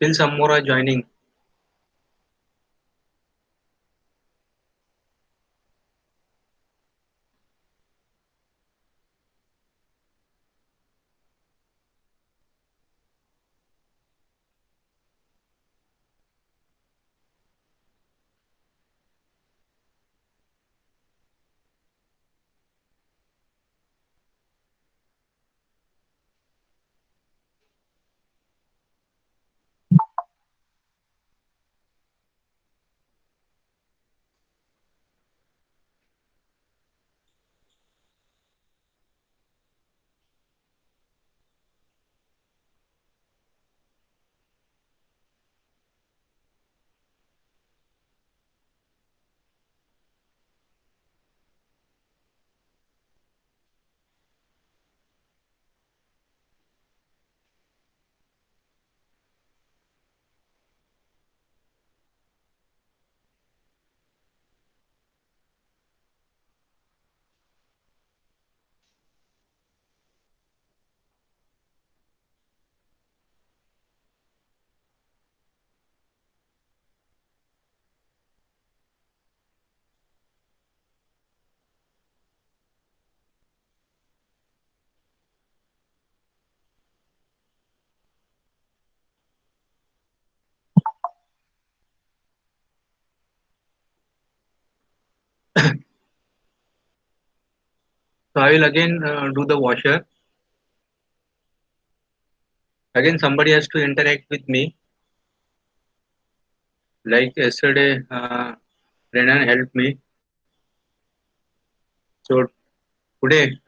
Still some more are joining. So I will again do the washer. Again, somebody has to interact with me. Like yesterday, Renan helped me. So today,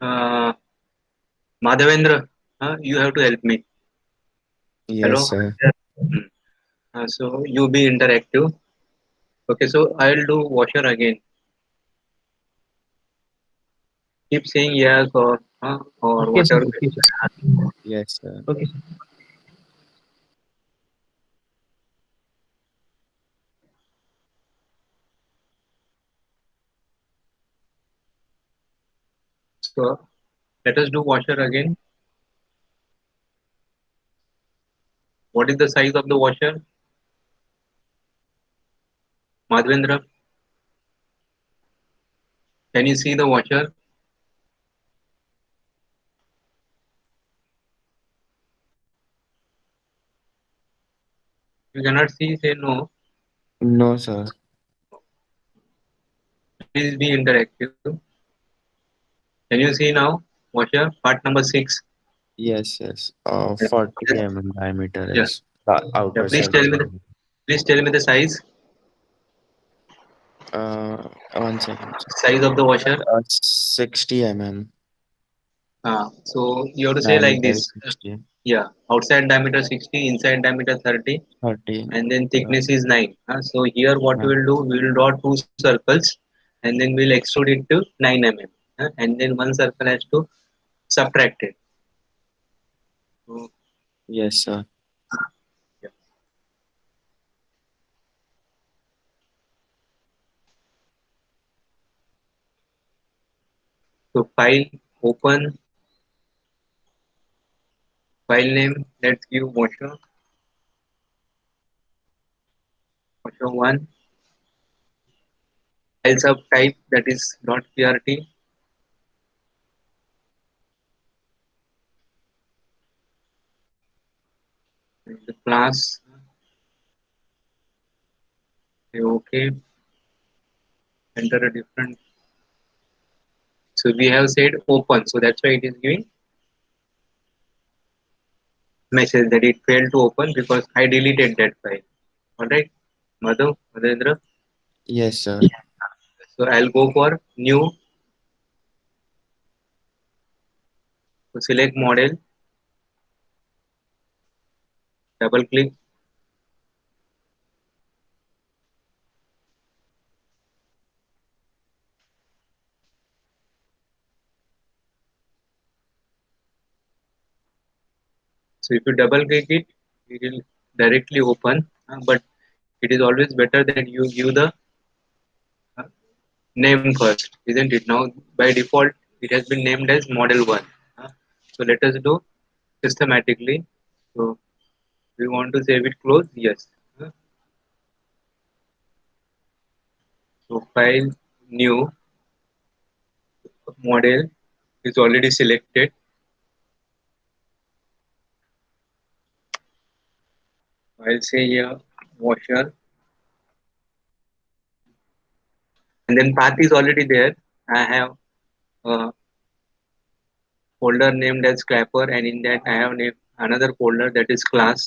Madhavendra, you have to help me. Yes, Hello. sir. Hmm. So you be interactive. Okay. So I'll do washer again. Keep saying yes or Okay, sir. whatever. Okay, sir. Yes, sir. Okay, sir. So let us do washer again. What is the size of the washer, Madhavendra? Can you see the washer? You cannot see. Say no. No, sir. Please be interactive. Can you see now? Washer part number 6. Yes, yes. Yeah. 40 mm diameter Yeah. is the Yeah. outer Please side tell of me the the please tell me the one second. size of the washer. 60 mm. So you have to say like Diameter is this. 60. Yeah. Outside diameter 60, inside diameter 30, 30. and then Yeah. thickness is 9. So here what we Nine. will do, we will draw two circles, and then we'll extrude it to 9 mm. And then one circle has to subtract it. So, Yes, sir. yeah. So file, open, file name, let's give washer 1, file sub type that is .prt, the class, say okay, enter a different. So we have said open, so that's why it is giving message that it failed to open because I deleted that file. Alright, Madhavendra. Yes, sir. So I'll go for new, so select model, double click, So if you double click it, it will directly open. But it is always better that you give the uh, name first, isn't it? Now by default it has been named as model 1. uh, so let us do systematically. So we want to save it close, yes. Uh, so file, new, model is already selected. I'll say here washer, and then path is already there. I have a folder named as clapper, and in that I have named another folder that is class,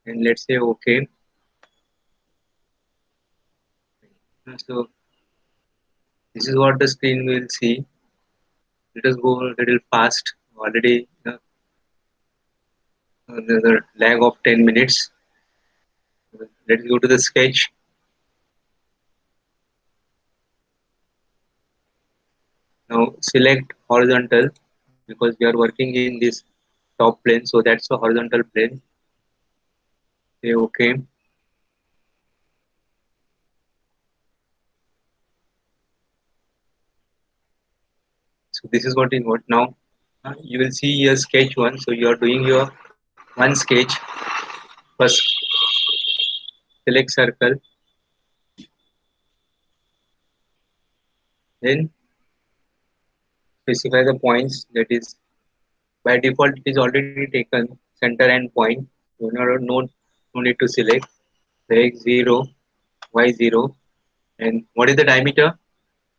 and let's say okay. So this is what the screen will see. Let us go a little fast. Already another lag of 10 minutes. Let's go to the sketch. Now select horizontal because we are working in this top plane, so that's the horizontal plane. Say okay. So this is what is what now. You will see your sketch one. So you are doing your one sketch first. Select circle, then specify the points. That is by default it is already taken center and point. So no need to select. The x 0, y 0, and what is the diameter?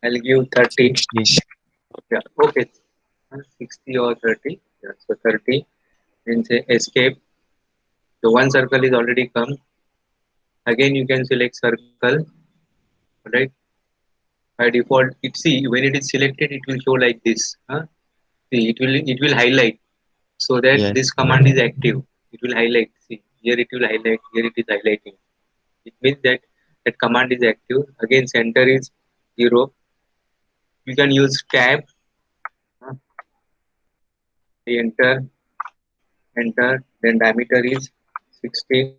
I'll give 30. 60. Yeah, okay. 60 or 30. Yeah, so 30. Then say escape. The one circle is already come. Again, you can select circle. Right. By default, it see when it is selected, it will show like this. See, it will highlight so that Yes. this command is active. It will highlight. See, here it will highlight. Here it is highlighting. It means that that command is active. Again, center is 0. You can use tab. uh, Enter, enter. Then diameter is 60.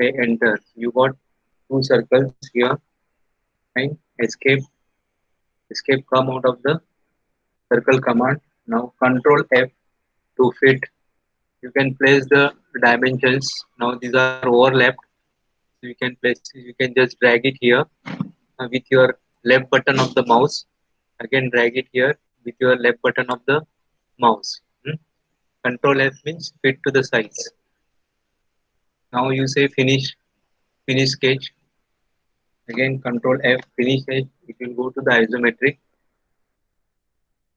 Say enter. You got two circles here. Fine. Escape. Come out of the circle command. Now Control F to fit. You can place the dimensions. Now these are overlapped. So you can place. You can just drag it here with your left button of the mouse. Again, drag it here with your left button of the mouse. Control F means fit to the size. Now you say finish. Finish sketch. Again, Control F. Finish sketch. It will go to the isometric.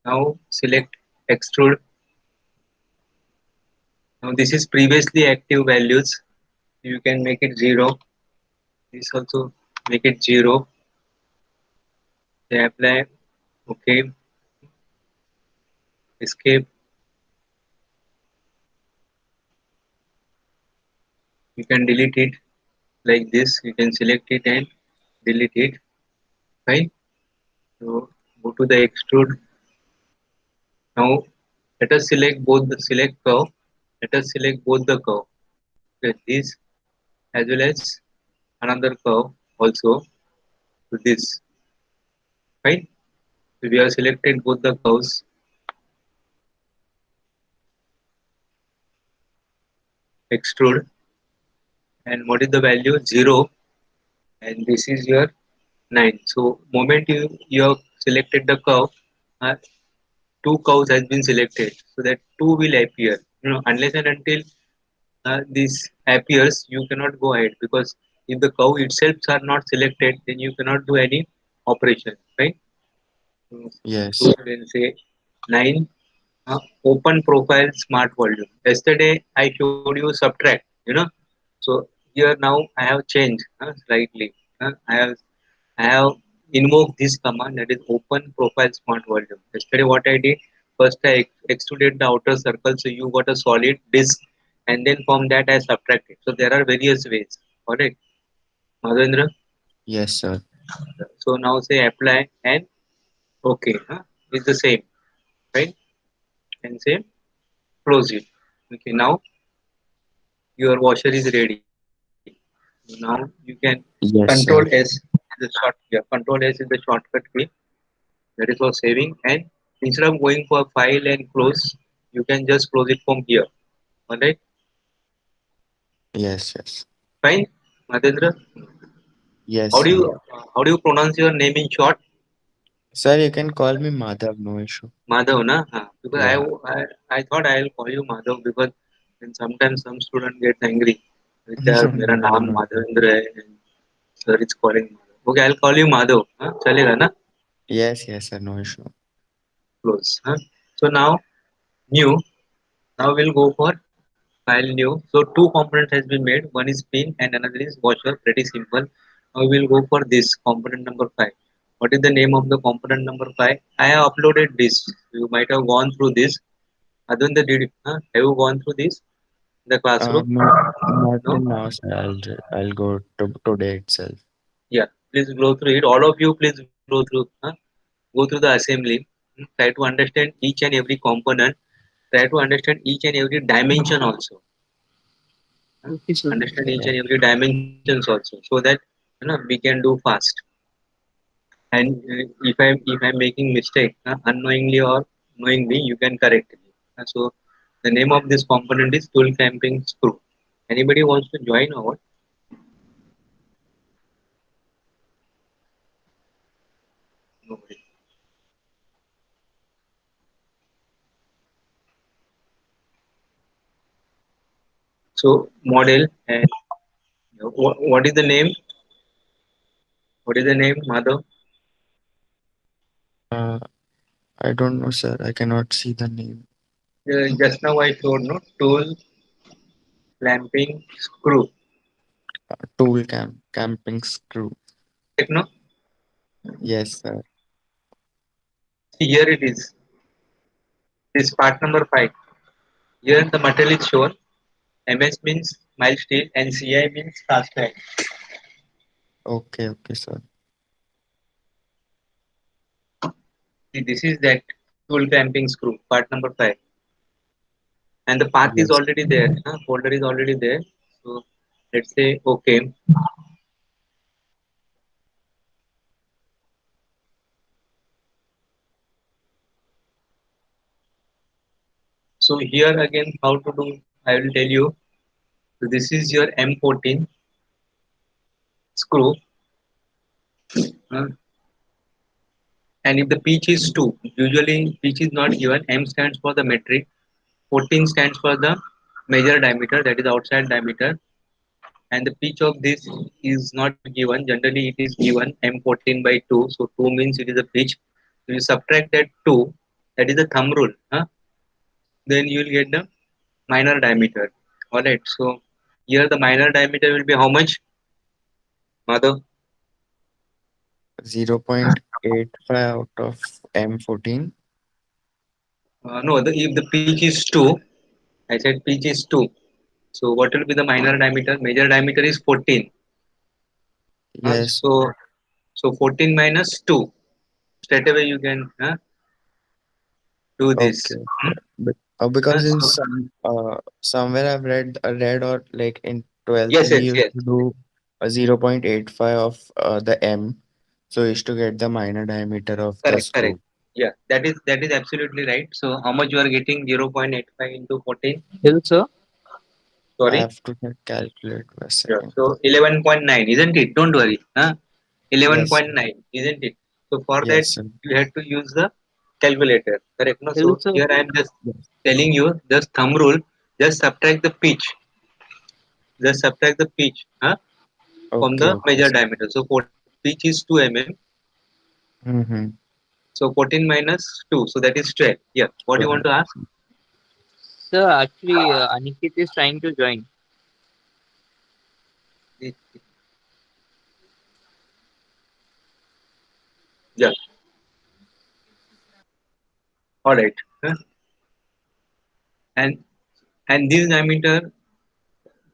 Now select extrude. Now this is previously active values. You can make it 0. This also make it 0. They apply. Okay. Escape. You can delete it like this. You can select it and delete it. Fine. So go to the extrude. Now let us select both the select curve. Let us select both the curve. Okay, this as well as another curve also to this. Fine. So we have selected both the curves. Extrude. And what is the value? 0. And this is your 9. So moment you have selected the curve, uh, two curves has been selected. So that two will appear. Unless and until this appears, you cannot go ahead because if the curve itself are not selected, then you cannot do any operation, right? So Yes. then say 9, open profile smart volume. Yesterday I showed you subtract, so here now I have changed slightly. I have invoked this command, that is open profile smart volume. Yesterday what I did, first I extruded the outer circle, so you got a solid disk, and then from that I subtracted. So there are various ways. Correct, Madhendra? Yes, sir. So now say apply and okay. It's the same, right? And say close it. Okay, now your washer is ready. Now you can control Yes, S sir. is the short, yeah, control S is the shortcut key. That is for saving. And instead of going for file and close, you can just close it from here. Alright, Yes, yes. fine, Madhendra. Yes, How do sir. you pronounce your name in short? Sir, you can call me Madhav, no issue. Madhav, na? Because Yeah. I thought I'll call you Madhav because then sometimes some student gets angry. Sir, मेरा No, नाम no, sir. Madhavendra है and sir is calling Madhav. Okay, I'll call you Madhav. चलेगा ना? Yes, yes, sir, no issue. Close. So now new. Now we'll go for file new. So two components has been made. One is pin and another is washer. Pretty simple. Now we'll go for this component number 5. What is the name of the component number 5? I have uploaded this. You might have gone through this. Advanta did it. Have you gone through this in the classroom? No, not No? till now, sir. I'll go to today itself. Yeah. Please go through it. All of you please go through. Go through the assembly. Try to understand each and every component. Try to understand each and every dimension also. huh? Okay, sir. Understand each Yeah. and every dimensions also, so that we can do fast. And if I'm making mistake unknowingly or knowingly, you can correct me. So the name of this component is tool clamping screw. Anybody wants to join or what? Nobody. So model and what is the name? What is the name, Madhav? Uh, I don't know, sir. I cannot see the name. Just now I showed no tool clamping screw. Camping screw. Correct, no? Yes, sir. See, here it is. This part number 5. Here the material is shown. MS means mild steel and CI means cast iron. Okay, okay, sir. See, this is that tool clamping screw, part number 5. And the path is Yes. already there. Folder is already there. So let's say okay. So here again how to do I will tell you. So this is your M14 screw. uh, and if the pitch is 2, usually pitch is not given. M stands for the metric, 14 stands for the major diameter, that is outside diameter, and the pitch of this is not given. Generally it is given M14 by 2, so 2 means it is a pitch. So you subtract that 2, that is the thumb rule. Then you will get the minor diameter. Alright, so here the minor diameter will be how much, Madhav? 0.85 out of M14. No, if the pitch is 2, I said pitch is 2. So what will be the minor diameter? Major diameter is 14. Yes. So 14 minus 2. Straight away you can do this. Okay. Because in So somewhere I've read or like in 12th yes, we yes, used yes. to do a 0.85 of the M, so we used to get the minor diameter of the Correct, correct. screw. Yeah, that is absolutely right. So how much you are getting? 0.85 into 14. Hello, sir. I Sorry. have to calculate for a Yeah. second. So 11.9, isn't it? Don't worry. Yes, 11.9, isn't it? So for that yes, sir. you have to use the calculator. Correct. No. Hello, So sir. here I am just Yes. telling you just thumb rule. Just subtract the pitch. Just subtract the pitch from Okay, the okay, major sir. diameter. So for pitch is 2 mm. Mm-hmm. So 14 minus 2. So that is 12. Yeah. What do you want to ask? Sir, actually, Aniket is trying to join. Yeah. All right. And this diameter,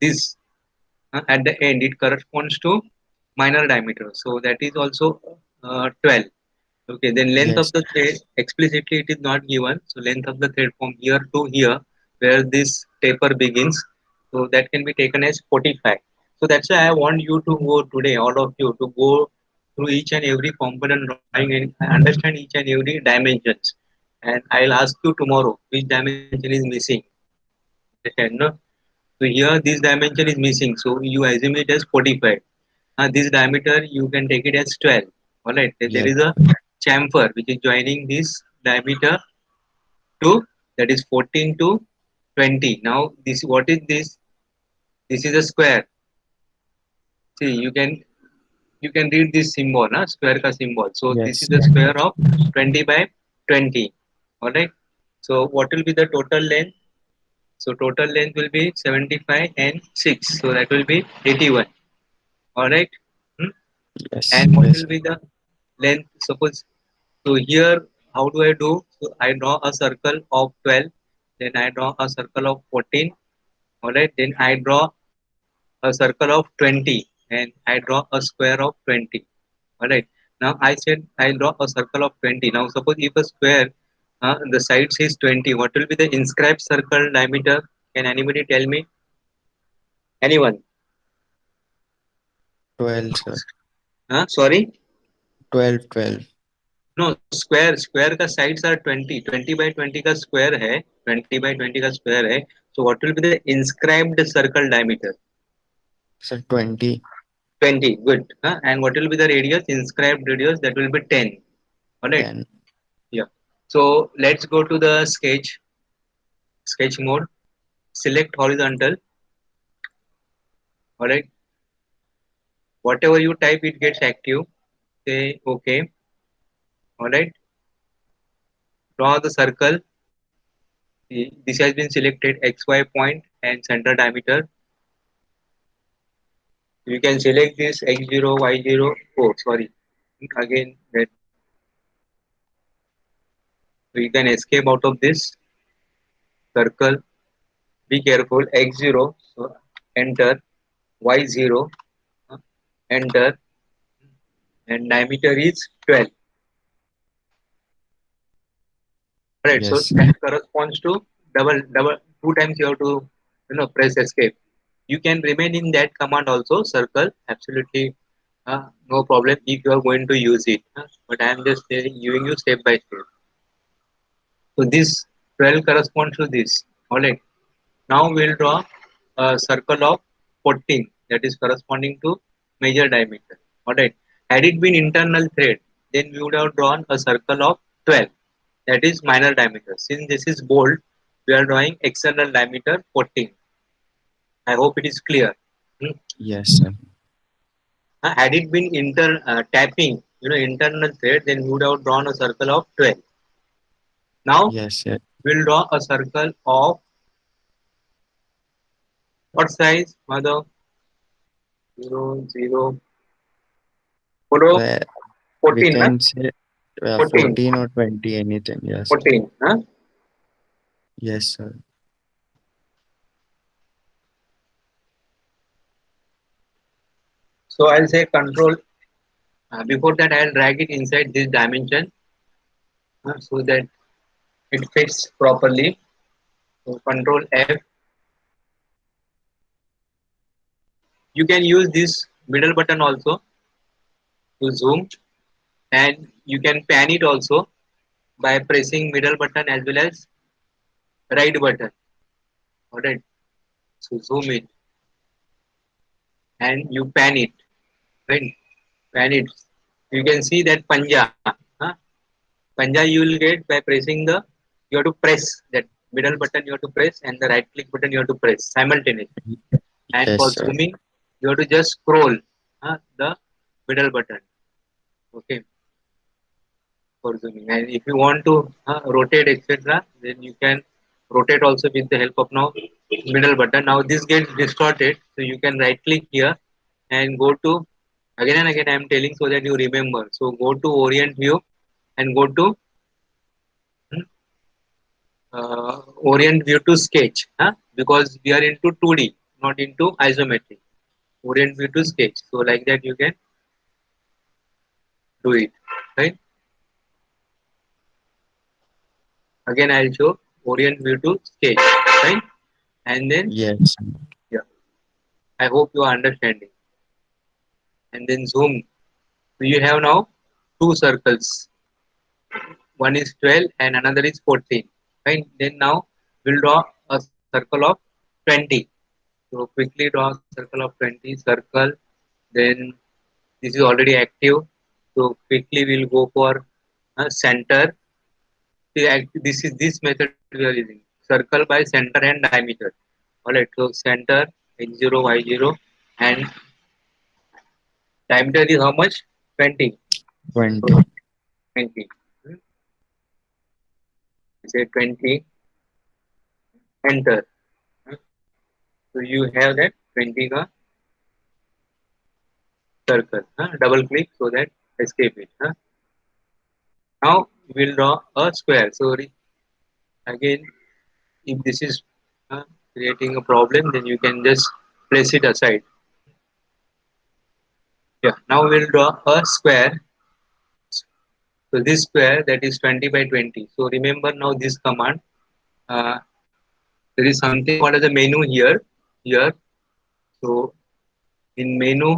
this at the end, it corresponds to minor diameter. So that is also 12. Okay. Then length of Yes. the thread, explicitly it is not given. So length of the thread from here to here, where this taper begins. So that can be taken as 45. So that's why I want you to go today, all of you, to go through each and every component drawing and understand each and every dimensions. And I'll ask you tomorrow which dimension is missing. Understand, no? So here this dimension is missing. So you assume it as 45. This diameter you can take it as 12. Alright. There Yes. is a chamfer which is joining this diameter to, that is 14 to 20. Now this, what is this? This is a square. See, you can read this symbol, square ka symbol. So this Yes. is the square of 20 by 20. Alright. So what will be the total length? So total length will be 75 and 6. So that will be 81. Alright. Hmm? Yes. And what Yes. will be the length? Suppose, so here, how do I do? So I draw a circle of 12, then I draw a circle of 14, alright, then I draw a circle of 20, and I draw a square of 20, alright. Now I said I draw a circle of 20. Now suppose if a square, the sides is 20, what will be the inscribed circle diameter? Can anybody tell me? Anyone? 12, sir. Sorry? 12, 12. No, square का sides are 20. 20 by 20 का square है, 20 by 20 का square है. So what will be the inscribed circle diameter? Sir, 20. 20. Good. And what will be the radius? Inscribed radius, that will be 10. Alright. 10. Yeah. So let's go to the sketch mode. Select horizontal. Alright. Whatever you type, it gets active. Say okay. Alright. Draw the circle. This has been selected, XY point and center diameter. You can select this x0, y0. Oh, sorry. Again, that we can escape out of this circle. Be careful. X0. So enter. Y0. uh, Enter. And diameter is 12. Right. So Yes, sir. that corresponds to double. Two times you have to press escape. You can remain in that command also. Circle. Absolutely. No problem if you are going to use it. But I am just giving you step by step. So this 12 corresponds to this. Alright. Now we'll draw a circle of 14, that is corresponding to major diameter. Alright. Had it been internal thread, then we would have drawn a circle of 12, that is minor diameter. Since this is bold, we are drawing external diameter 14. I hope it is clear. Hmm. Yes, sir. Had it been tapping, internal thread, then we would have drawn a circle of 12. Now Yes, sir. we'll draw a circle of what size, mother? 0, 0. Photo Where we 14, can say 14, 14 or 20, anything. Yes, sir. 14. Yes, sir. So I'll say control. Before that, I'll drag it inside this dimension so that it fits properly. So control F. You can use this middle button also to zoom, and you can pan it also by pressing middle button as well as right button. Alright. So zoom it and you pan it. Right? Pan it. You can see that panja. Panja you will get by pressing you have to press that middle button, you have to press, and the right click button you have to press simultaneously. And Yes, for sir. zooming, you have to just scroll the middle button. Okay, for zooming. And if you want to rotate, etc., then you can rotate also with the help of now middle button. Now this gets distorted, so you can right click here and go to, again and again I am telling so that you remember. So go to orient view and go to orient view to sketch, because we are into 2D, not into isometric. Orient view to sketch. So like that you can do it. Right. Again I'll show orient view to sketch. Right. and then Yes. yeah, I hope you are understanding. And then zoom. So you have now two circles. One is 12 and another is 14. Right? Then now we'll draw a circle of 20. So quickly draw a circle of 20 circle. Then this is already active. So quickly we'll go for a center. This is this method we are using. Circle by center and diameter. Alright, so center x0 y0 and diameter is how much? 20. So 20. 20. Hmm, say 20. Enter. Hmm, so you have that 20 ka circle. Double click so that escape it. Now we'll draw a square. So again, if this is uh, creating a problem, then you can just place it aside. Yeah. Now we'll draw a square. So this square that is 20 by 20. So remember now this command. Uh, there is something called as a menu here. Here. So in menu,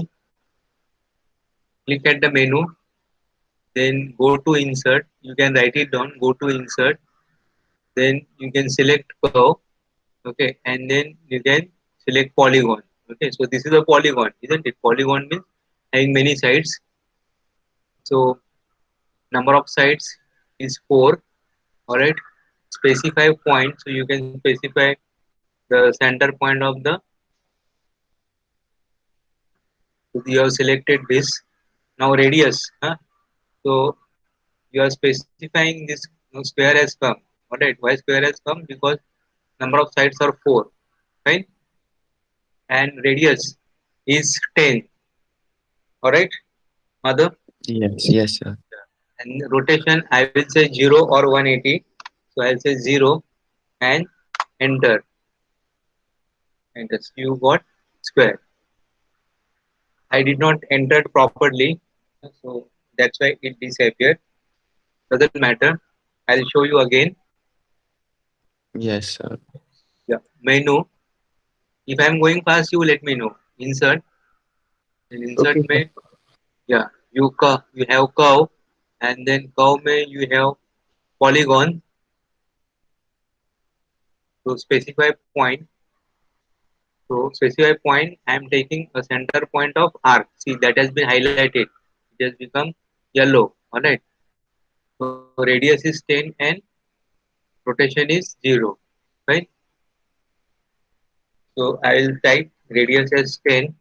click at the menu. Then go to insert. You can write it down. Go to insert. Then you can select curve. Okay, and then you can select polygon. Okay, so this is a polygon, isn't it? Polygon means having many sides. So number of sides is 4. All right, specify point. So you can specify the center point of the. So you have selected this. Now radius. So you are specifying this square has come. All right, why square has come? Because number of sides are 4, right? And radius is 10. All right, mother. Yes, yes, sir. And rotation I will say 0 or 180. So I'll say 0 and enter. Enter. So you got square. I did not enter it properly, so that's why it disappeared. Doesn't matter. I'll show you again. Yes, sir. Yeah, menu. If I'm going fast, you let me know. Insert. In insert Okay, sir. may, yeah, you have curve, and then curve may you have polygon. So specify point. So specify point, I am taking a center point of arc. See that has been highlighted. It has become yellow. Alright. So radius is 10 and rotation is 0. Right. So I will type radius as 10.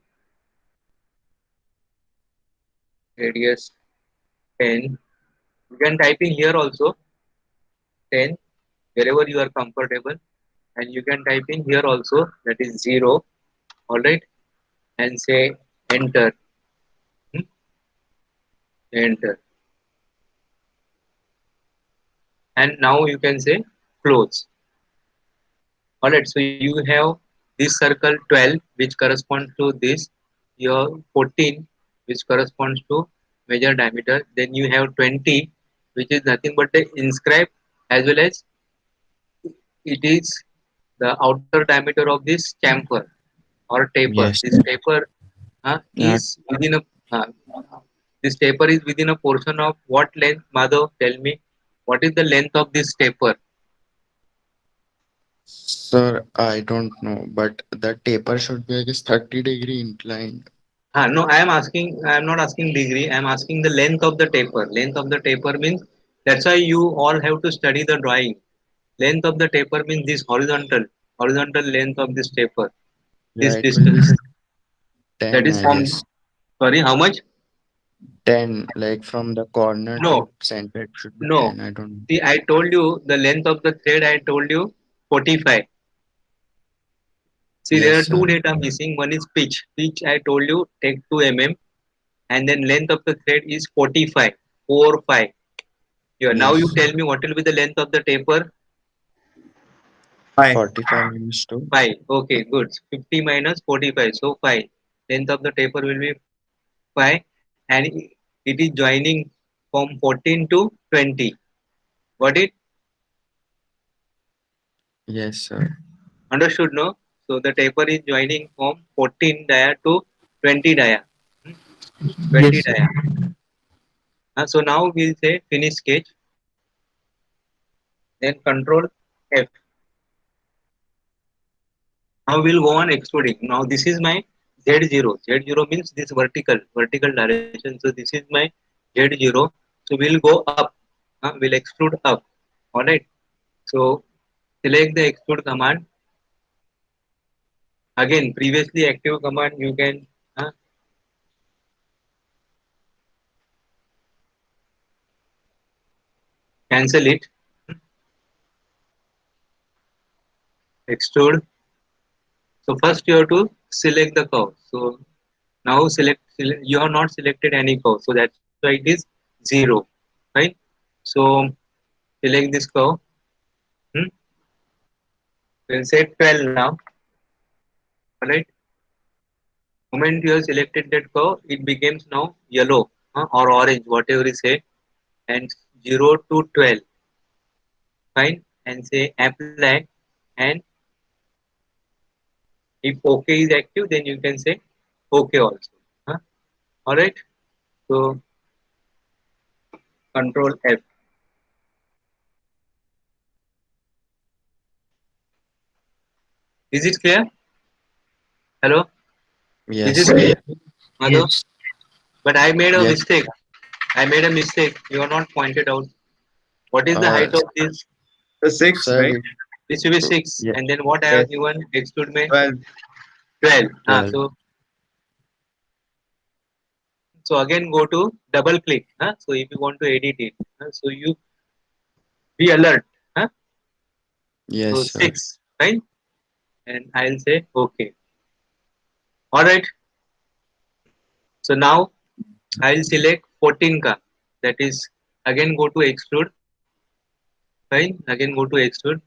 Radius 10. You can type in here also 10 wherever you are comfortable. And you can type in here also that is 0. Alright. And say enter. Hmm, enter. And now you can say close. Alright, so you have this circle 12 which corresponds to this, your 14 which corresponds to major diameter, then you have 20 which is nothing but the inscribe as well as it is the outer diameter of this chamfer or taper. Yes, This sir. taper Yeah, is within a uh, this taper is within a portion of what length, Madhav? Tell me, what is the length of this taper? sir, I don't know, but the taper should be, I guess, 30-degree inclined. No, I am asking. I am not asking degree. I am asking the length of the taper. Length of the taper means that's why you all have to study the drawing. Length of the taper means this horizontal length of this taper. Yeah, This it will be distance. That 10, is I from. guess. Sorry, how much? 10, like from the corner to No, center, it should be no. 10. I don't know. See, I told you the length of the thread. I told you 45. See, there Yes, are two sir. data missing. One is pitch. Pitch I told you take 2 mm, and then length of the thread is 45. 4 5. Here, now you Yes. tell me what will be the length of the taper. 5. 45 minutes to. 5. Okay, good. 50 minus 45. So 5. Length of the taper will be 5 and it is joining from 14 to 20. Got it? Yes, sir. Understood, no? So the taper is joining from 14 dia to 20 dia. Hmm, 20 Yes, sir. dia. So now we'll say finish sketch, then control F. Now we'll go on extruding. Now this is my Z0. Z0 means this vertical direction. So this is my Z0. So we'll go up. We'll extrude up. Alright. So select the extrude command. Again, previously active command you can cancel it. Extrude. So first you have to select the curve. So now select you have not selected any curve. So that's why it is 0. Right. So select this curve. Hmm. We'll say 12 now. Alright. Moment you have selected that curve, it becomes now yellow or orange, whatever you say, and 0 to 12. Fine. And say apply. And if OK is active, then you can say OK also. Huh? Alright. So control F. Is it clear? Hello? Is it Yes, clear? sir. Madhav? Yes. But I made a Yes. mistake. I made a mistake. You are not pointed out. What is the Uh, height of this? The 6, sir, right? This will be 6. yeah, And then what I Yes. have given? Exclude me 12. 12. 12. So again go to double click. So if you want to edit it, so you be alert. Huh? Yes, So sir. 6, right? And I'll say okay. All right. So now I'll select 14 ka. That is again go to extrude. Fine. Again go to extrude.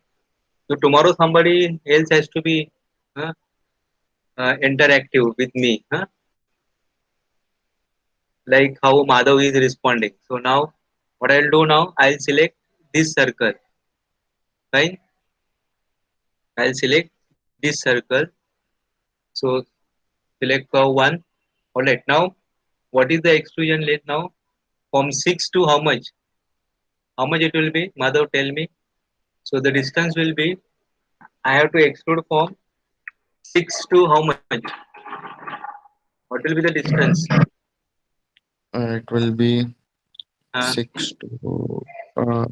So tomorrow somebody else has to be uh, interactive with me. Like how Madhav is responding. So now what I'll do now, I'll select this circle. Fine. I'll select this circle. So select curve 1. Alright, now what is the extrusion length now? From 6 to how much? How much it will be? Madhav, tell me. So the distance will be, I have to extrude from 6 to how much? What will be the distance? It will be Uh, 6 to, uh,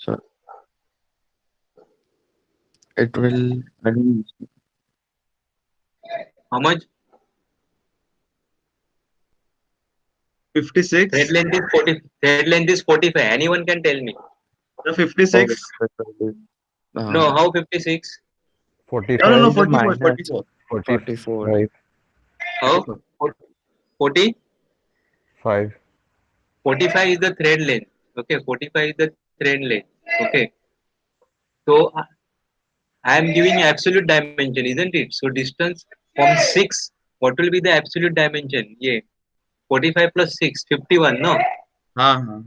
sir, it will, I mean, how much? Thread 56. length is 40. Thread length is 45. Anyone can tell me. The oh, 56. it will be, No, how 56? No, no, 45 no, is the 44. minus 44. 44. 45. How? 40? 5. 45 is the thread length. Okay, 45 is the thread length. Okay, so I am giving absolute dimension, isn't it? So distance from 6, what will be the absolute dimension? Yeah, 45 plus 6, 51, no? Uh-huh.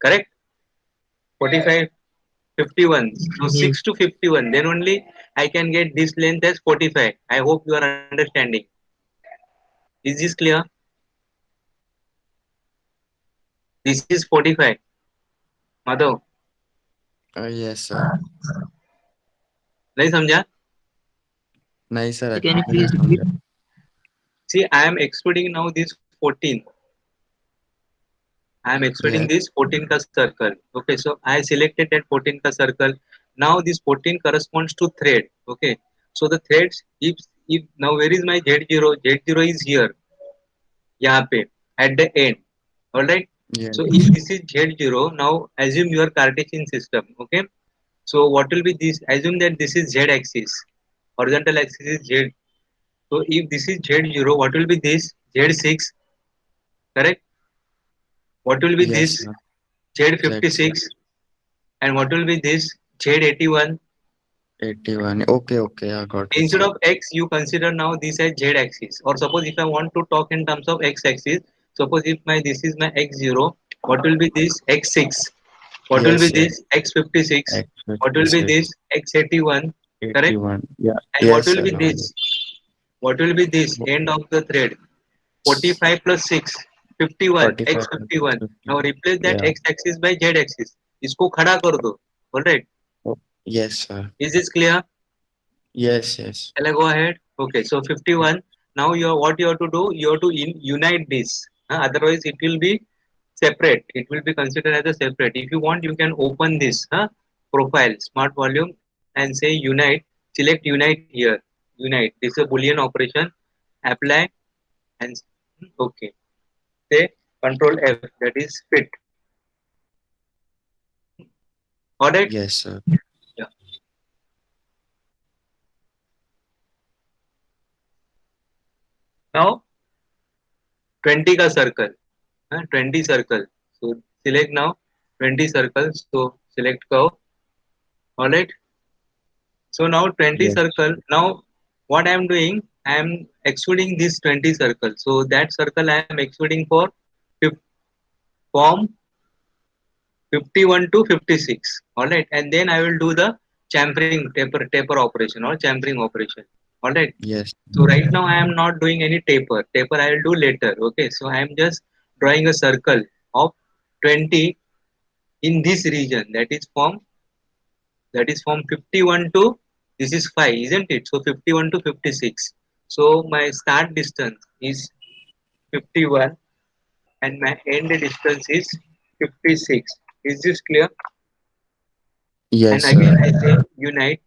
Correct? 45, 51. So Yes. 6 to 51, then only I can get this length as 45. I hope you are understanding. Is this clear? This is 45. Madhav, Yes, sir. नहीं समझा? नहीं sir, Can you अच्छे से please repeat? समझा. See, I am excluding now this 14. I am excluding Yes, this 14 ka circle. Okay, so I selected that 14 ka circle. Now this 14 corresponds to thread. Okay, so the threads, if now where is my Z0? Z0 is here, यहाँ पे at the end. All right. So if yes, this is Z0, now assume your Cartesian system. Okay. So what will be this? Assume that this is Z axis. Horizontal axis is Z. So if this is Z0, what will be this? Z6. Correct. What will be yes, this? sir. That's Z56. And what will be this? Z81. 81. Okay, okay, I got it, Instead sir. of x, you consider now this as z axis. Or suppose if I want to talk in terms of x axis, suppose if my this is my x0, what will be this x6? What will be Yes, yes. this x56? What will be X56. this x81? correct? 81. Yeah. And what Yes, will sir. be Now. this? What will be this? Wo- End of the thread. 45 plus 6, 51, 45 x plus 51. 50. Now replace that Yeah. x axis by z axis. इसको खड़ा कर दो. Alright. Oh, yes, sir. Is this clear? Yes, yes. Shall I go ahead? Okay. So 51. Now what you have to do? You have to unite this. Otherwise, it will be separate. It will be considered as a separate. If you want, you can open this profile, smart volume, and say unite. Select unite here. Unite. This is a Boolean operation. Apply and okay. Say Control F. That is fit. Alright. Yes, sir. Yeah. Now 20 का circle. 20 circle. So select now 20 circles. So select curve. Alright. So now 20 Yes. circle. Now what I am doing, I am excluding this 20 circle. So that circle I am excluding for form 51 to 56. Alright. And then I will do the chamfering taper operation or chamfering operation. Alright. Yes. So right now I am not doing any taper. Taper I will do later. Okay. So I am just drawing a circle of 20 in this region. That is from 51 to this is 5, isn't it? So 51 to 56. So my start distance is 51 and my end distance is 56. Is this clear? And Yes, again sir. I say unite.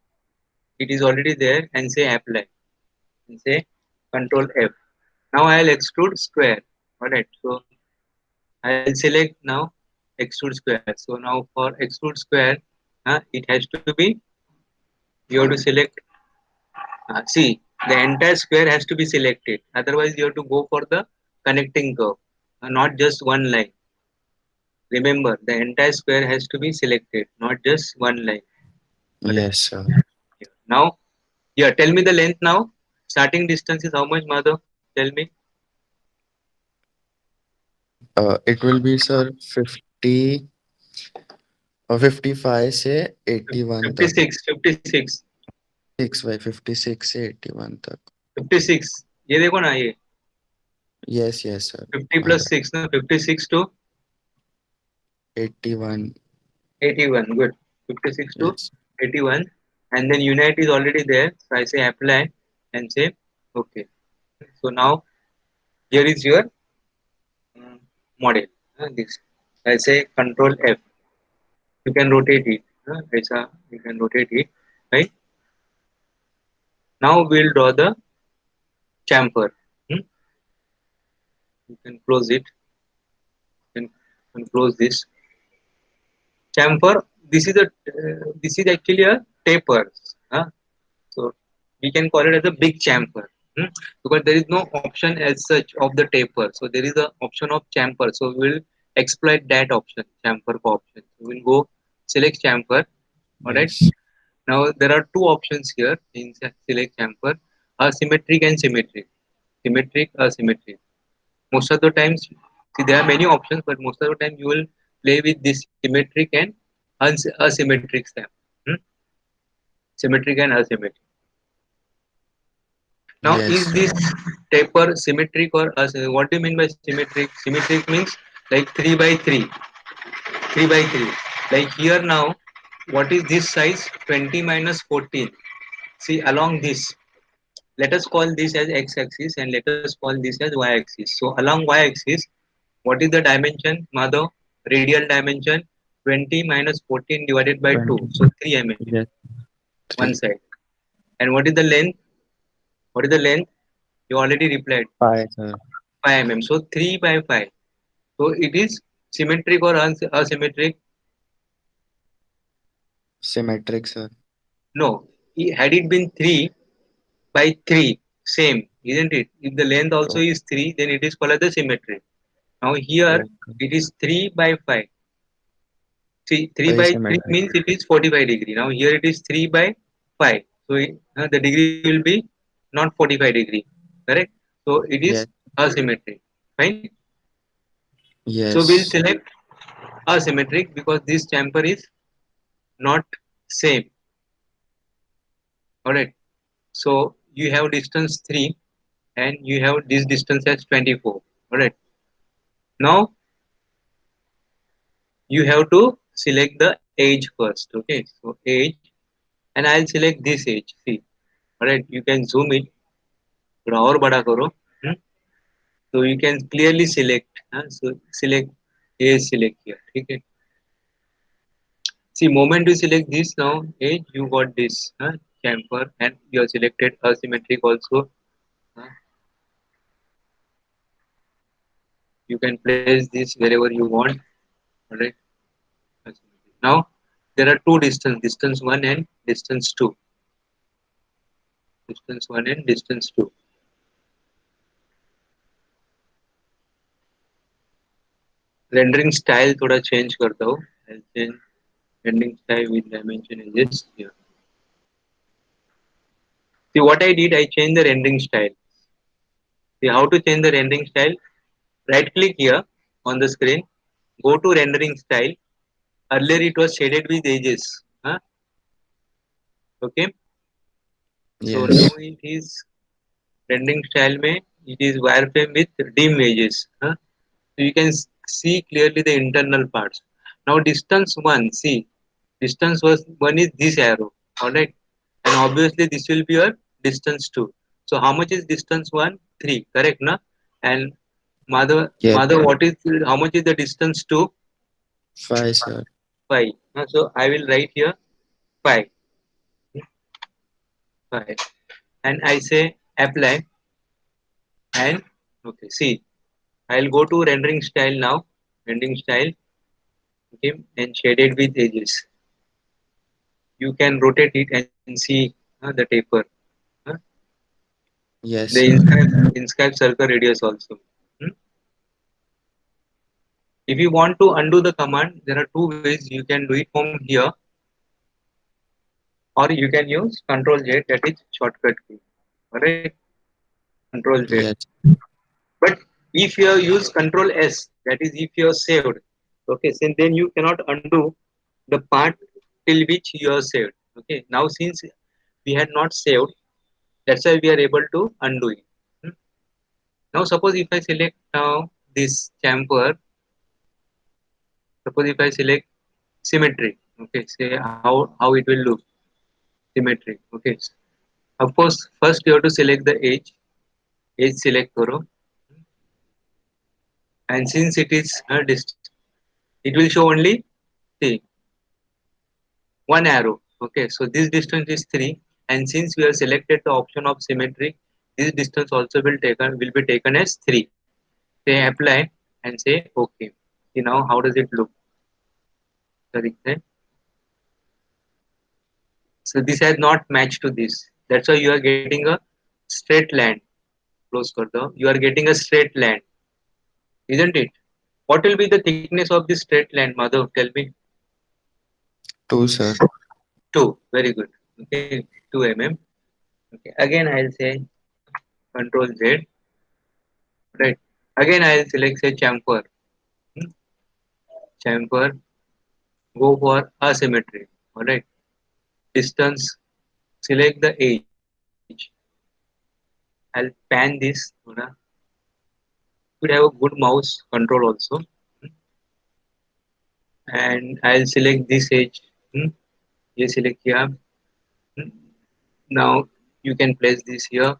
It is already there and say apply and say Control F. Now I'll extrude square. Alright. So I'll select now extrude square. So now for extrude square, it has to be you have to select. See, the entire square has to be selected. Otherwise, you have to go for the connecting curve, not just one line. Remember, the entire square has to be selected, not just one line. Alright. Yes, sir. Now, yeah, tell me the length now. Starting distance is how much, Madhav? Tell me. It will be, sir, 50 or 55 से 81 तक. 56, 56, 6 by 56 से 81 तक. 56. ये देखो ना ये Yes, yes, sir. 50 My plus bad. 6 ना 56 to 81. 81. Good. 56 to Yes. 81. And then unite is already there. So I say apply and say okay. So now here is your model. This I say Control F. You can rotate it. ऐसा you can rotate it. Right. Now we'll draw the chamfer. You can close it. You can close this chamfer. This is actually a taper. Huh? So we can call it as a big chamfer. Because there is no option as such of the taper. So there is a option of chamfer. So we'll exploit that option, chamfer option. We'll go select chamfer. Alright. Yes. Now there are two options here in select chamfer: asymmetric and symmetric. Symmetric, asymmetric. Most of the times, see there are many options, but most of the time you will play with this symmetric and asymmetric stamp. Hmm? Symmetric and asymmetric. Now, Yes, is sir. this taper symmetric or asymmetric? What do you mean by symmetric? Symmetric means like 3 by 3, 3 by 3. Like here now, what is this size? 20 minus 14. See, along this, let us call this as x-axis and let us call this as y-axis. So, along y-axis, what is the dimension, Madhav? Radial dimension 20 minus 14 divided by 2. 20. So, 3 mm, Yes. one 3. side. And what is the length? What is the length? You already replied 5, sir. 5 mm. So, 3 by 5. So it is symmetric or asymmetric? Symmetric, sir. No. Had it been 3 by 3, same, isn't it? If the length also Oh, is 3, then it is called as the symmetry. Now here okay. it is 3 by 5. See, 3 by 3 Asymmetric. means it is 45 degree. Now here it is 3 by 5. So the degree will be not 45 degree. Correct? So it is Yes. asymmetric. Fine. So we'll Yes. select asymmetric because this chamfer is not same. All right. So you have distance 3 and you have this distance as 24. All right. Now you have to select the edge first. Okay. So edge, and I'll select this edge. See. All right. You can zoom it. थोड़ा और बड़ा करो. Hmm? So you can clearly select. So select edge, select here. Okay. See, moment you select this now, edge, you got this chamfer, and you have selected asymmetric also. uh, you can place this wherever you want. Alright. Now there are two distance 1 and distance 2. Distance 1 and distance 2. Rendering style थोड़ा change करता हूँ. I'll change rendering style with dimension edges here. See what I did, I changed the rendering style. See how to change the rendering style? Right click here on the screen, go to rendering style. Earlier it was shaded with edges. Okay. So Yes. now it is rendering style mein it is wireframe with dim edges. So you can see clearly the internal parts. Now distance 1, see, distance was 1 is this arrow, alright, and obviously this will be your distance 2. So how much is distance 1? 3, correct, na? And Yes. what is, how much is the distance 2? 5, sir. 5. So I will write here 5, 5, and I say apply, and okay, see, I'll go to rendering style now, rendering style, okay, and shaded with edges. You can rotate it and see the taper, uh, Yes, the sir. inscribe circle radius also. Hmm? If you want to undo the command, there are two ways. You can do it from here, or you can use Control Z, that is shortcut key. Alright, Control Z. Yes. But if you use Control S, that is if you are saved, okay, so then you cannot undo the part till which you are saved. Okay, now since we had not saved, that's why we are able to undo it. Hmm? Now suppose if I select now this chamfer, suppose if I select symmetry, okay, say how it will look, symmetry, okay. Of course, first you have to select the edge select karo, and since it is it will show only, see, one arrow, okay. So this distance is 3, and since we have selected the option of symmetry, this distance also will be taken as 3. Say apply and say okay. See now how does it look? Sorry, so this has not matched to this. That's why you are getting a straight line. Close kar do. You are getting a straight line, isn't it? What will be the thickness of this straight line, Madhav? Tell me. 2, sir. 2. Very good. Okay, 2 mm. Okay. Again, I'll say Control Z. Right. Again, I'll select say chamfer. Hmm? Chamfer. Go for asymmetry. All right. Distance. Select the edge. I'll pan this. Could have a good mouse control also. Hmm? And I'll select this edge. Hmm? ये select here. Hmm? Now you can place this here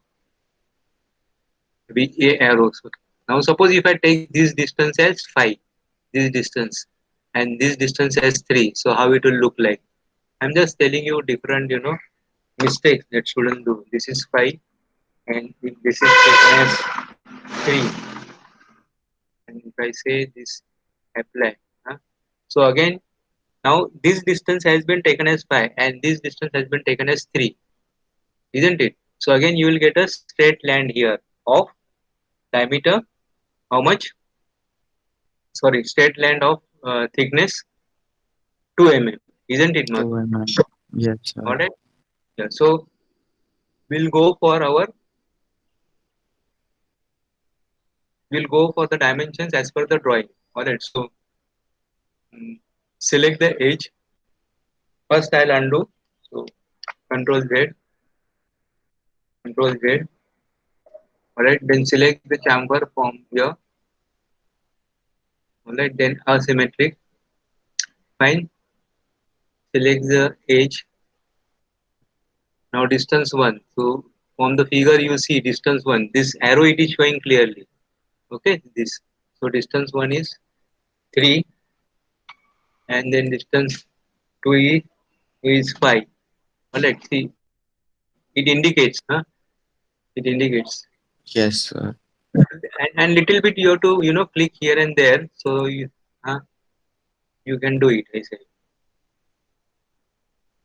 with a arrow. So now suppose if I take this distance as 5, this distance, and this distance as 3, so how it will look like? I'm just telling you different, mistakes that students do. This is 5, and if this is taken as 3, and if I say this apply, huh? So again, now this distance has been taken as 5, and this distance has been taken as 3, isn't it? So again, you will get a straight line here of diameter. How much? Sorry, straight line of thickness 2 mm, isn't it, 2 Madhu? mm. Yes, sir. Alright. Yeah. So we'll go for the dimensions as per the drawing. Alright. So mm, select the edge. First, I'll undo. So Control Z. Control Z. Alright, then select the chamfer from here. Alright, then asymmetric. Fine. Select the edge. Now distance 1. So from the figure you see distance 1. This arrow it is showing clearly. Okay, this. So distance 1 is 3, and then distance 2 is 5. Alright, see, it indicates, huh? It indicates. Yes, sir. And little bit you have to, click here and there. So you can do it, I say.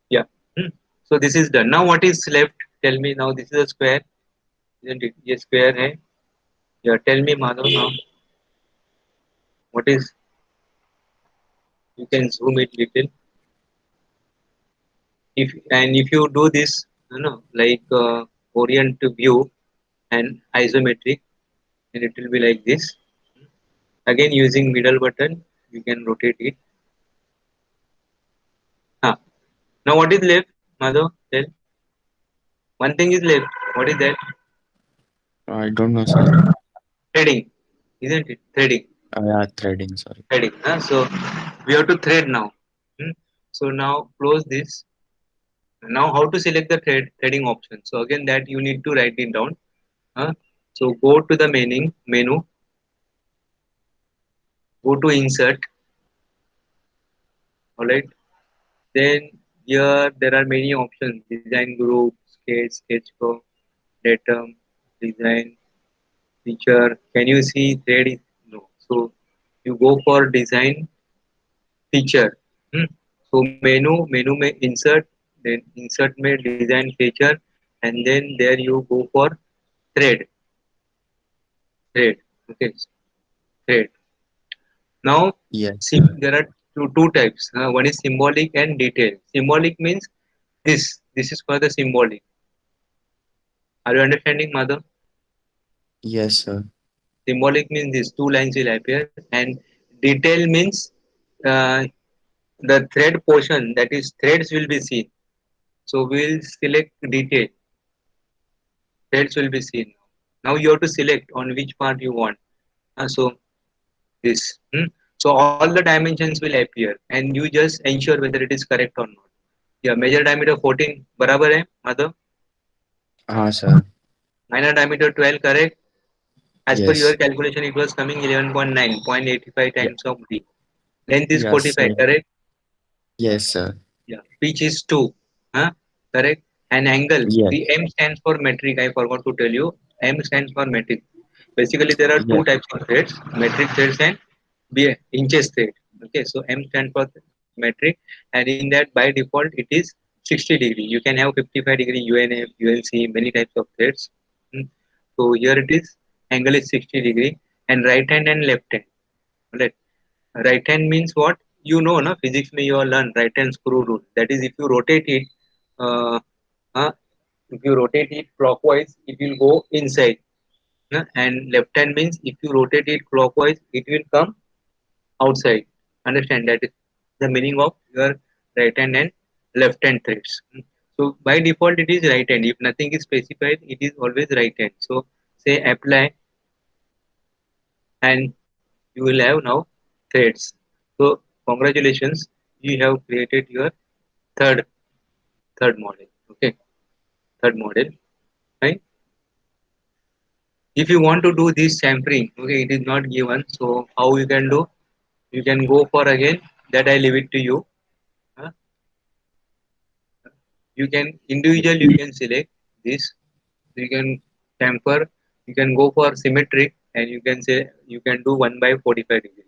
Yeah. Hmm. So this is done. Now what is left? Tell me now. This is a square, isn't it? Yes, square hai. Yeah. Tell me, Madhav, now. What is? You can zoom it little. If you do this, like orient view and isometric, then it will be like this. Again, using middle button, you can rotate it. Huh. Now what is left, Madhav? Tell. One thing is left. What is that? I don't know, sir. Threading, isn't it? Threading. Yeah, threading, sorry. Threading. So we have to thread now. Hmm. So now close this. Now how to select the threading option? So again that you need to write it down. Huh? So go to the menu, go to insert. Alright. Then here there are many options: design group, sketch, sketchbook, datum, design, feature. Can you see thread is no? So you go for design feature. Hmm. So menu may insert, then insert may design feature, and then there you go for thread. Thread. Okay. Thread. Now Yes, see sir. there are two types. One is symbolic and detailed. Symbolic means this. This is for the symbolic. Are you understanding, mother? Yes, sir. Symbolic means these two lines will appear, and detail means uh, the thread portion, that is threads will be seen. So we'll select detail. Threads will be seen. Now you have to select on which part you want. So this. So all the dimensions will appear, and you just ensure whether it is correct or not. Yeah, major diameter 14 बराबर है mother. Ah, sir. Minor diameter 12 correct. As per your Yes. calculation, it was coming 11.9, 0.85 Yeah. times of D. Length is Yes, 45, sir. correct? Yes, sir. Yeah. Pitch is 2, huh? Correct? And angle, Yes. the M stands for metric. I forgot to tell you. M stands for metric. Basically, there are two Yes. types of threads: metric threads and inches thread. Okay, so M stands for metric, and in that by default it is 60 degree. You can have 55-degree UNF, UNC, many types of threads. Hmm. So here it is angle is 60 degree, and right hand and left hand. Right. Right hand means what? No, physics may you all learn right hand screw rule. That is, uh, uh, if you rotate it clockwise, it will go inside. And left hand means if you rotate it clockwise, it will come outside. Understand that is the meaning of your right hand and left hand threads. So by default, it is right hand. If nothing is specified, it is always right hand. So say apply, and you will have now threads. So congratulations, you have created your third third model. Okay, third model. Right. If you want to do this chamfering, okay, it is not given. So how you can do? You can go for again. That I leave it to you. Huh? You can individual. You can select this. You can chamfer. You can go for symmetric, and you can say you can do 1/45 degree.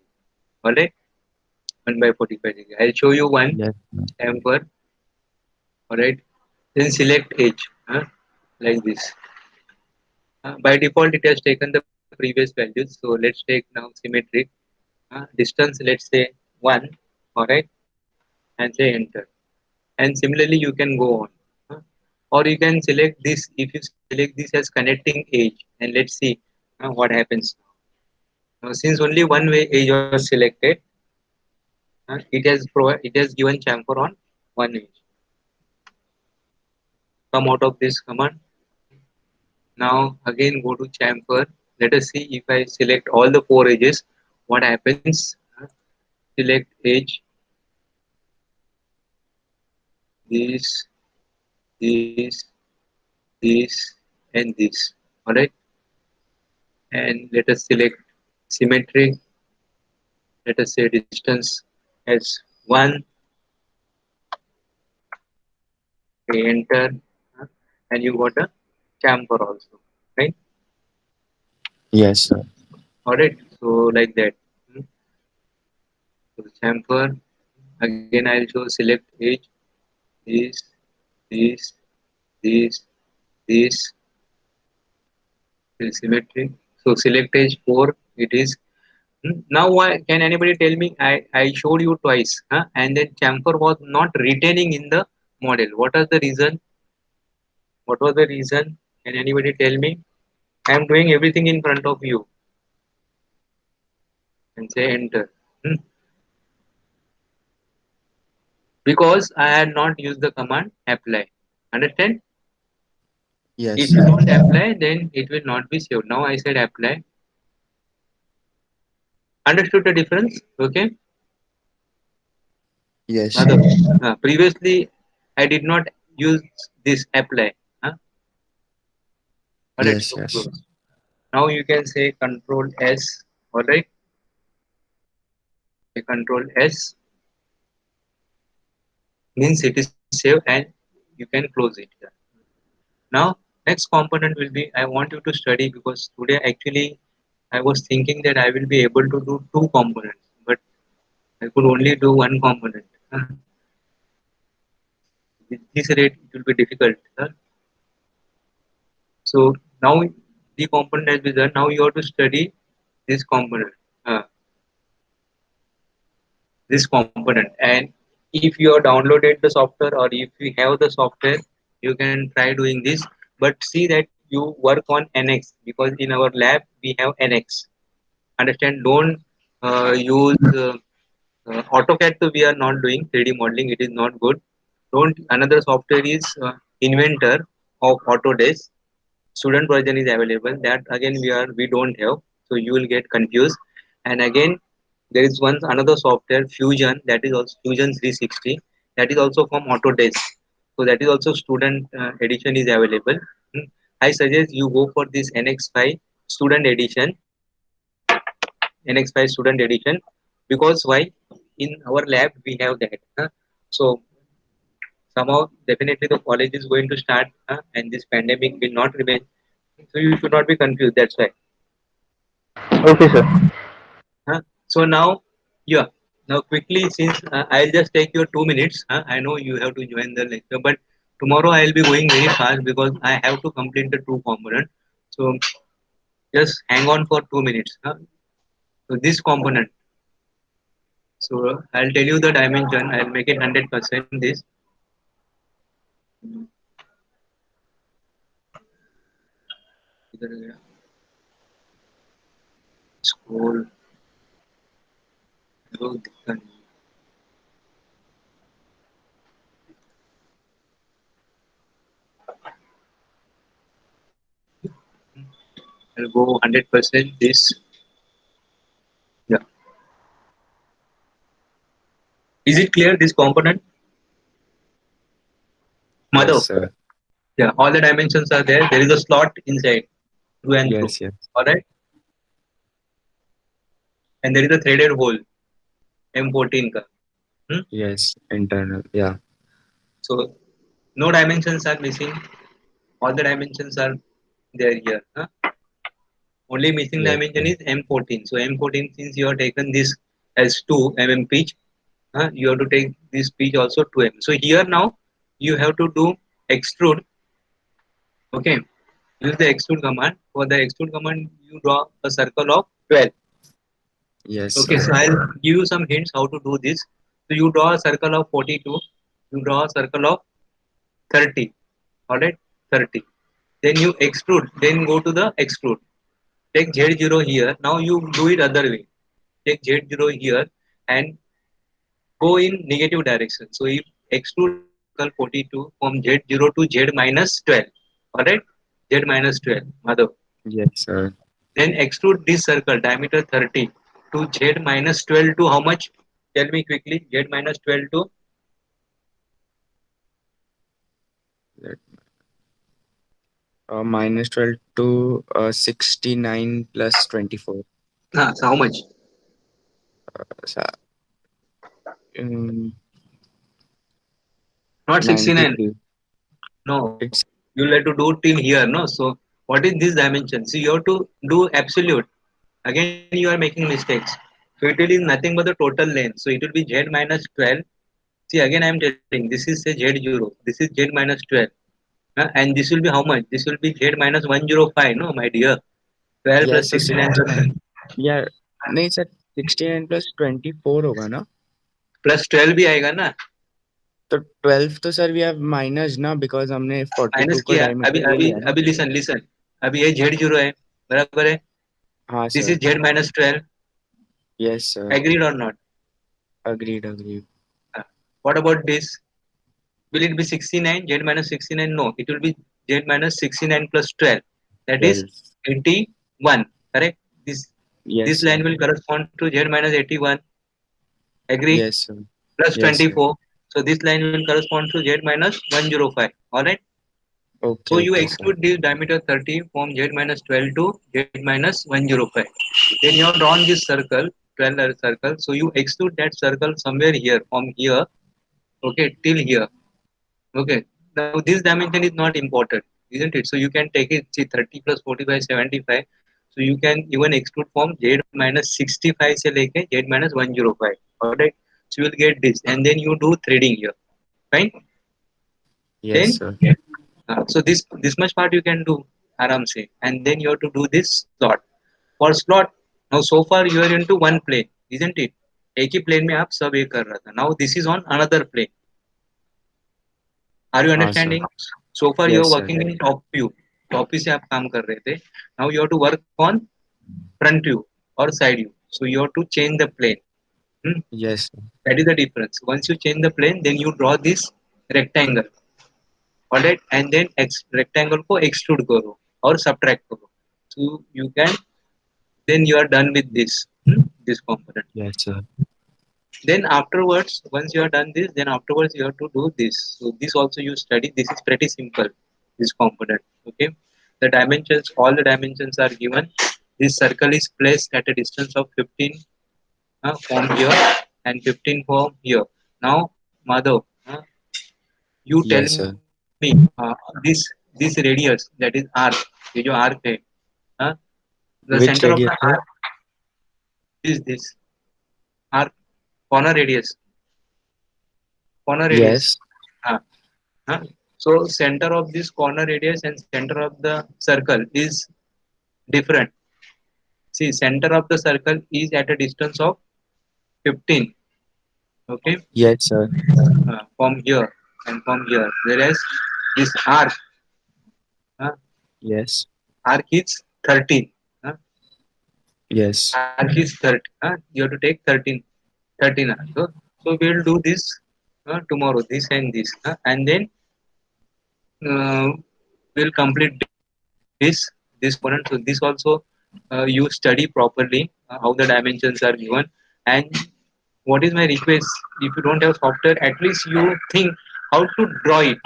Alright, 1/45 degree. I'll show you one Yes, sir. chamfer. Alright. Then select edge. Like this. By default, it has taken the previous values. So let's take now symmetric. Distance, let's say 1. Alright. And say enter. And similarly, you can go on. Uh, or you can select this. If you select this as connecting edge, and let's see what happens. Now, since only one way edge was selected, it has given chamfer on one edge. Come out of this command. Now again go to chamfer. Let us see if I select all the four edges, what happens. Select edge, this, this, this, and this. Alright. And let us select symmetry. Let us say distance as 1. Okay, enter. And you got a chamfer also. Right? Yes, sir. Alright. So like that. So the chamfer. Again I'll show select edge, this, this, this, this, symmetry. So select edge 4. It is. Now, why can anybody tell me? I showed you twice, and then chamfer was not retaining in the model. What was the reason? What was the reason? Can anybody tell me? I am doing everything in front of you and say enter. Hmm. Because I had not used the command apply. Understand? Yes, If you sir. don't apply, then it will not be saved. Now I said apply. Understood the difference? Okay. Yes, sir. Madhav, previously I did not use this apply. Alright, Yes, so yes. close. Now you can say control S. Alright, control S means it is saved and you can close it. Now next component will be, I want you to study, because today actually I was thinking that I will be able to do two components, but I could only do one component. With this rate it will be difficult. So now the component has been done. Now you have to study this component. Uh, this component, and if you have downloaded the software or if you have the software, you can try doing this, but see that you work on NX, because in our lab we have NX. Understand? Don't use AutoCAD. So we are not doing 3D modeling, it is not good. Don't. Another software is Inventor of Autodesk. Student version is available, that again we don't have, so you will get confused. And again there is one another software Fusion, that is also Fusion 360, that is also from Autodesk, so that is also student edition is available. Hmm. I suggest you go for this NX5 student edition, NX5 student edition, because why, in our lab we have that, so somehow definitely the college is going to start, and this pandemic will not remain, so you should not be confused, that's why. Okay, sir. Huh? So now, yeah. Now quickly, since I'll just take your 2 minutes. I know you have to join the lecture, but tomorrow I'll be going very fast because I have to complete the two component. So just hang on for 2 minutes. So this component. So I'll tell you the dimension. I'll make it 100% this. इधर scroll. लोग दिखता नहीं. I'll go 100% this. Yeah. Is it clear? This component, Yes, Madhav? sir. Yeah, all the dimensions are there. There is a slot inside, through and through. Yes, yes. All right, and there is a threaded hole, M14 ka. Hmm? Yes, internal. Yeah. So no dimensions are missing. All the dimensions are there here. Only missing Yes, dimension sir. is M14. So M14, since you have taken this as 2 mm pitch, you have to take this pitch also 2 mm. So here now you have to do extrude. Okay, use the extrude command. For the extrude command, you draw a circle of 12. Yes, Okay, sir. so I'll give you some hints how to do this. So you draw a circle of 42, you draw a circle of 30, alright, 30. Then you extrude, then go to the extrude. Take Z0 here. Now you do it other way. Take Z0 here and go in negative direction. So if extrude circle 42 from Z0 to Z minus 12, alright. Z minus 12, Madhav. Yes, sir. Then extrude this circle, diameter 30, to Z minus 12 to how much? Tell me quickly. Z minus 12 to Let- minus 12 to 69 plus 24. so how much? So, um, Not 69. 93. No, It's you'll have to do till here. No, so what is this dimension? See, you have to do absolute. Again, you are making mistakes. So it is nothing but the total length. So it will be Z minus 12. See, again, I am telling this is say Z0. This is Z minus 12. And this will be how much? This will be Z minus 105. No, my dear. 12 plus yes, so 69 yeah, नहीं sir 69 plus 24 होगा ना. plus 12 भी आएगा ना. तो 12 तो sir we have minus ना because हमने 42 माइनस को किया. अभी diameter ले अभी लिया ना. अभी लिसन लिसन. अभी ये Z0 है. बराबर है. हाँ This sir. is Z minus 12. Yes sir. Agreed or not? Agreed. What about this? Will it be 69? Z minus 69? No, it will be Z minus 69 plus 12. That is 12. 81. Correct? Yes This sir. line will correspond to Z minus 81. Agree? Yes sir. Plus Yes sir. 24. So this line will correspond to Z minus 105. Alright? So you Okay sir. exclude this diameter 30 from Z minus 12 to Z minus 105. Then you have drawn this circle, 12 circle. So you exclude that circle somewhere here, from here, okay, till here. Okay. Now this dimension is not important, isn't it? So you can take it, see 30 plus 45, 75. So you can even exclude from Z minus 65 से लेके Z minus 105. Alright. So you will get this, and then you do threading here. Fine. Yes Then sir. so this much part you can do आराम से, and then you have to do this slot. For slot, now so far you are into one plane, isn't it? एक ही plane में आप सब ये कर रहा था. Now this is on another plane. Are you हाँ sir. understanding? So far you are Yes sir. working in top view. Top view से आप काम कर रहे थे. Now you have to work on front view or side view. So you have to change the plane. Hmm? Yes sir. That is the difference. Once you change the plane, then you draw this rectangle. Alright, and then rectangle को extrude करो और subtract करो. So you can, then you are done with this. This component. Yes sir. Then afterwards, once you are done this, then afterwards you have to do this. So this also you study. This is pretty simple. This component. Okay. The dimensions, all the dimensions are given. This circle is placed at a distance of 15 from here and 15 from here. Now, Madhav, you tell Yes me sir. this radius, that is arc. ये जो arc है, uh, the Which center of radius the sir? arc is this arc, corner radius. Corner radius. Yes. Uh, uh, so center of this corner radius and center of the circle is different. See, center of the circle is at a distance of 15. Okay, Yes sir. from here and from here. Whereas this arc, uh, Yes. arc is 13. Uh, Yes. arc is 30. You have to take 13. 13. So we'll do this tomorrow. This and this, and then we'll complete this component. So this also you study properly how the dimensions are given. And what is my request? If you don't have software, at least you think how to draw it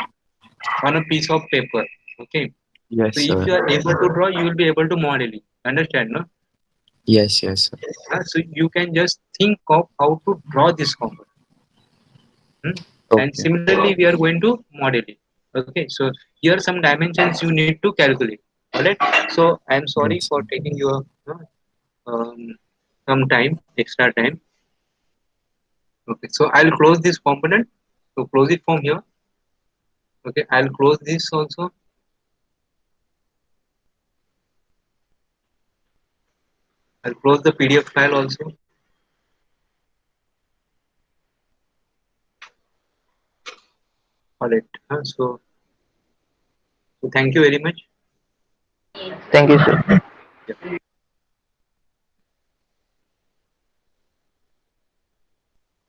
on a piece of paper. Okay. Yes So if sir. you are able to draw, you will be able to model it. Understand, no? Yes sir. So you can just think of how to draw this component. And Okay. similarly, we are going to model it. Okay. So here are some dimensions you need to calculate. Alright. So I am sorry Yes for sir. taking your some time, extra time. Okay. So I'll close this component. So close it from here. Okay. I'll close this also. I'll close the PDF file also. Alright. So thank you very much. Thank you, sir. Yeah.